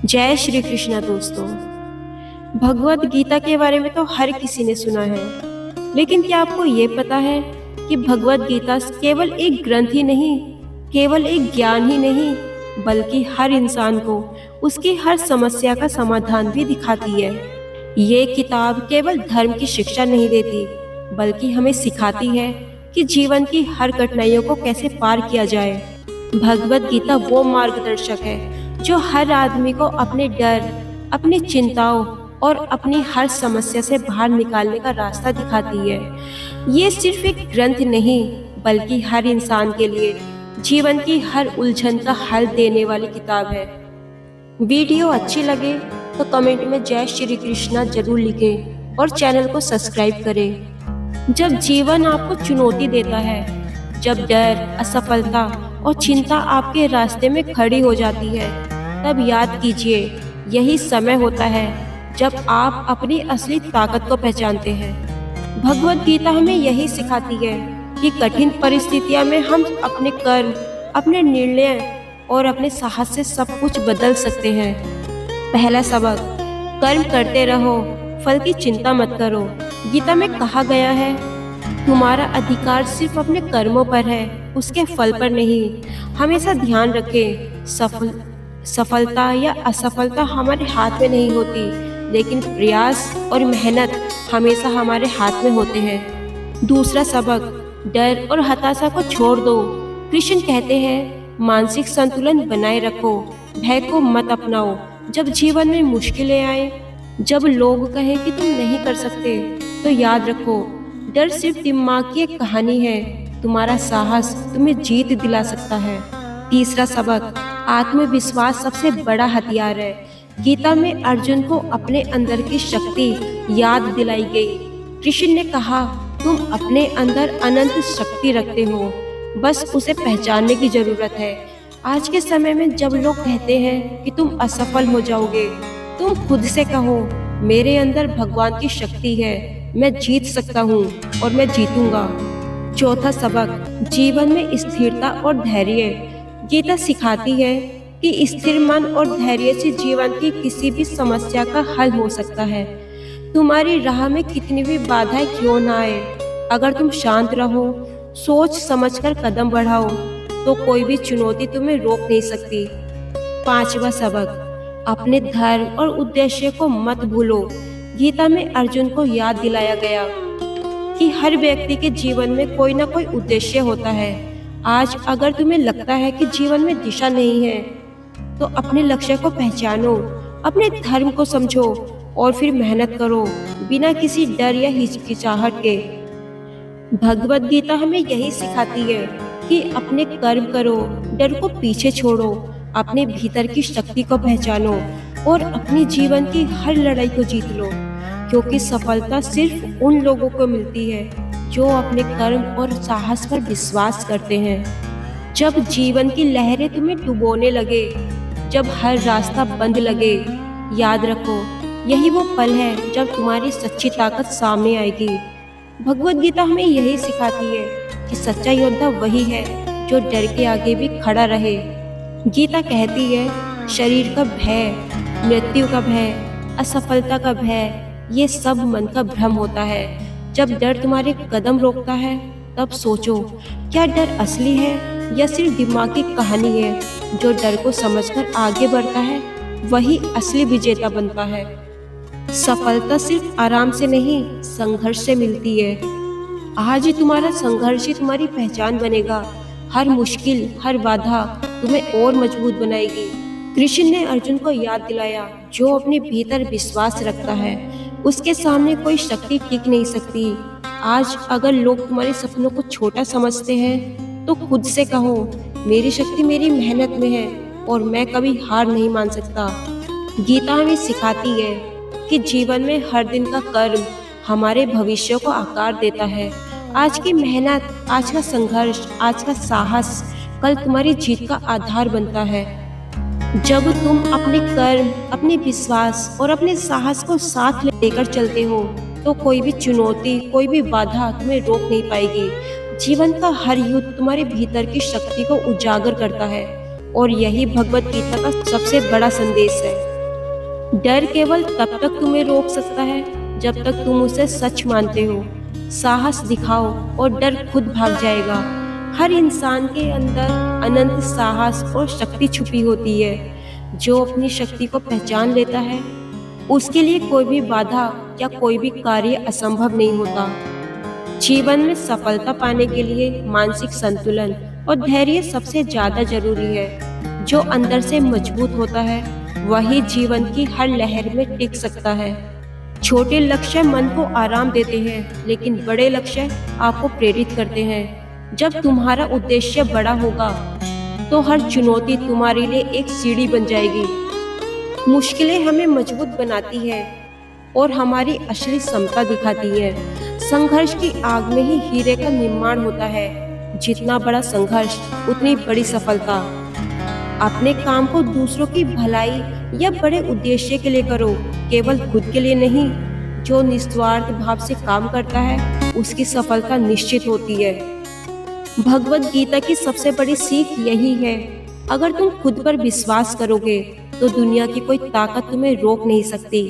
जय श्री कृष्णा दोस्तों। भगवत गीता के बारे में तो हर किसी ने सुना है, लेकिन क्या आपको ये पता है कि भगवत गीता केवल एक ग्रंथ ही नहीं, केवल एक ज्ञान ही नहीं, बल्कि हर इंसान को उसकी हर समस्या का समाधान भी दिखाती है। ये किताब केवल धर्म की शिक्षा नहीं देती, बल्कि हमें सिखाती है कि जीवन की हर कठिनाइयों को कैसे पार किया जाए। भगवत गीता वो मार्गदर्शक है जो हर आदमी को अपने डर, अपनी चिंताओं और अपनी हर समस्या से बाहर निकालने का रास्ता दिखाती है। ये सिर्फ एक ग्रंथ नहीं, बल्कि हर इंसान के लिए जीवन की हर उलझन का हल देने वाली किताब है। वीडियो अच्छी लगे तो कमेंट में जय श्री कृष्णा जरूर लिखें और चैनल को सब्सक्राइब करें। जब जीवन आपको चुनौती देता है, जब डर, असफलता और चिंता आपके रास्ते में खड़ी हो जाती है, तब याद कीजिए यही समय होता है जब आप अपनी असली ताकत को पहचानते हैं। भगवत गीता हमें यही सिखाती है कि कठिन परिस्थितियों में हम अपने कर्म, अपने निर्णय और अपने साहस से सब कुछ बदल सकते हैं। पहला सबक, कर्म करते रहो, फल की चिंता मत करो। गीता में कहा गया है, तुम्हारा अधिकार सिर्फ अपने कर्मों पर है, उसके फल पर नहीं। हमेशा ध्यान रखें, सफलता या असफलता हमारे हाथ में नहीं होती, लेकिन प्रयास और मेहनत हमेशा हमारे हाथ में होते हैं। दूसरा सबक, डर और हताशा को छोड़ दो। कृष्ण कहते हैं, मानसिक संतुलन बनाए रखो, भय को मत अपनाओ। जब जीवन में मुश्किलें आए, जब लोग कहें कि तुम नहीं कर सकते, तो याद रखो, डर सिर्फ दिमाग की एक कहानी है, तुम्हारा साहस तुम्हें जीत दिला सकता है। तीसरा सबक, आत्मविश्वास सबसे बड़ा हथियार है। गीता में अर्जुन को अपने अंदर की शक्ति याद दिलाई गई। कृष्ण ने कहा, तुम अपने अंदर अनंत शक्ति रखते हो, बस उसे पहचानने की जरूरत है। आज के समय में जब लोग कहते हैं कि तुम असफल हो जाओगे, तुम खुद से कहो, मेरे अंदर भगवान की शक्ति है, मैं जीत सकता हूँ और मैं जीतूंगा। चौथा सबक, जीवन में स्थिरता और धैर्य। गीता सिखाती है कि स्थिर मन और धैर्य से जीवन की किसी भी समस्या का हल हो सकता है। तुम्हारी राह में कितनी भी बाधाएं क्यों ना आए, अगर तुम शांत रहो, सोच समझकर कदम बढ़ाओ, तो कोई भी चुनौती तुम्हें रोक नहीं सकती। पांचवा सबक, अपने धर्म और उद्देश्य को मत भूलो। गीता में अर्जुन को याद दिलाया गया कि हर व्यक्ति के जीवन में कोई ना कोई उद्देश्य होता है। आज अगर तुम्हें लगता है कि जीवन में दिशा नहीं है, तो अपने लक्ष्य को पहचानो, अपने धर्म को समझो और फिर मेहनत करो, बिना किसी डर या हिचकिचाहट के। भगवत गीता हमें यही सिखाती है कि अपने कर्म करो, डर को पीछे छोड़ो, अपने भीतर की शक्ति को पहचानो और अपने जीवन की हर लड़ाई को जीत लो, क्योंकि सफलता सिर्फ उन लोगों को मिलती है जो अपने कर्म और साहस पर विश्वास करते हैं। जब जीवन की लहरें तुम्हें डुबोने लगे, जब हर रास्ता बंद लगे, याद रखो, यही वो पल है जब तुम्हारी सच्ची ताकत सामने आएगी। भगवत गीता हमें यही सिखाती है कि सच्चा योद्धा वही है जो डर के आगे भी खड़ा रहे। गीता कहती है, शरीर का भय, मृत्यु का भय, असफलता का भय, ये सब मन का भ्रम होता है। जब डर तुम्हारे कदम रोकता है, तब सोचो, क्या डर असली है या सिर्फ दिमाग की कहानी है। जो डर को समझकर आगे बढ़ता है, वही असली विजेता बनता है। सफलता सिर्फ आराम से नहीं, संघर्ष से मिलती है। आज ही तुम्हारा संघर्ष ही तुम्हारी पहचान बनेगा। हर मुश्किल, हर बाधा तुम्हें और मजबूत बनाएगी। कृष्ण ने अर्जुन को याद दिलाया, जो अपने भीतर विश्वास रखता है, उसके सामने कोई शक्ति टिक नहीं सकती। आज अगर लोग तुम्हारे सपनों को छोटा समझते हैं, तो खुद से कहो, मेरी शक्ति मेरी मेहनत में है और मैं कभी हार नहीं मान सकता। गीता हमें सिखाती है कि जीवन में हर दिन का कर्म हमारे भविष्य को आकार देता है। आज की मेहनत, आज का संघर्ष, आज का साहस कल तुम्हारी जीत का आधार बनता है। जब तुम अपने कर्म, अपने विश्वास और अपने साहस को साथ लेकर चलते हो, तो कोई भी चुनौती, कोई भी बाधा तुम्हें रोक नहीं पाएगी। जीवन का हर युद्ध तुम्हारे भीतर की शक्ति को उजागर करता है और यही भगवत गीता का सबसे बड़ा संदेश है। डर केवल तब तक तुम्हें रोक सकता है जब तक तुम उसे सच मानते हो। साहस दिखाओ और डर खुद भाग जाएगा। हर इंसान के अंदर अनंत साहस और शक्ति छुपी होती है। जो अपनी शक्ति को पहचान लेता है उसके लिए कोई भी बाधा या कोई भी कार्य असंभव नहीं होता। जीवन में सफलता पाने के लिए मानसिक संतुलन और धैर्य सबसे ज्यादा जरूरी है। जो अंदर से मजबूत होता है वही जीवन की हर लहर में टिक सकता है। छोटे लक्ष्य मन को आराम देते हैं, लेकिन बड़े लक्ष्य आपको प्रेरित करते हैं। जब तुम्हारा उद्देश्य बड़ा होगा तो हर चुनौती तुम्हारे लिए एक सीढ़ी बन जाएगी। मुश्किलें हमें मजबूत बनाती है और हमारी असली क्षमता दिखाती है। संघर्ष की आग में ही हीरे का निर्माण होता है। जितना बड़ा संघर्ष उतनी बड़ी सफलता। अपने काम को दूसरों की भलाई या बड़े उद्देश्य के लिए करो, केवल खुद के लिए नहीं। जो निस्वार्थ भाव से काम करता है उसकी सफलता निश्चित होती है। भगवत गीता की सबसे बड़ी सीख यही है, अगर तुम खुद पर विश्वास करोगे तो दुनिया की कोई ताकत तुम्हें रोक नहीं सकती।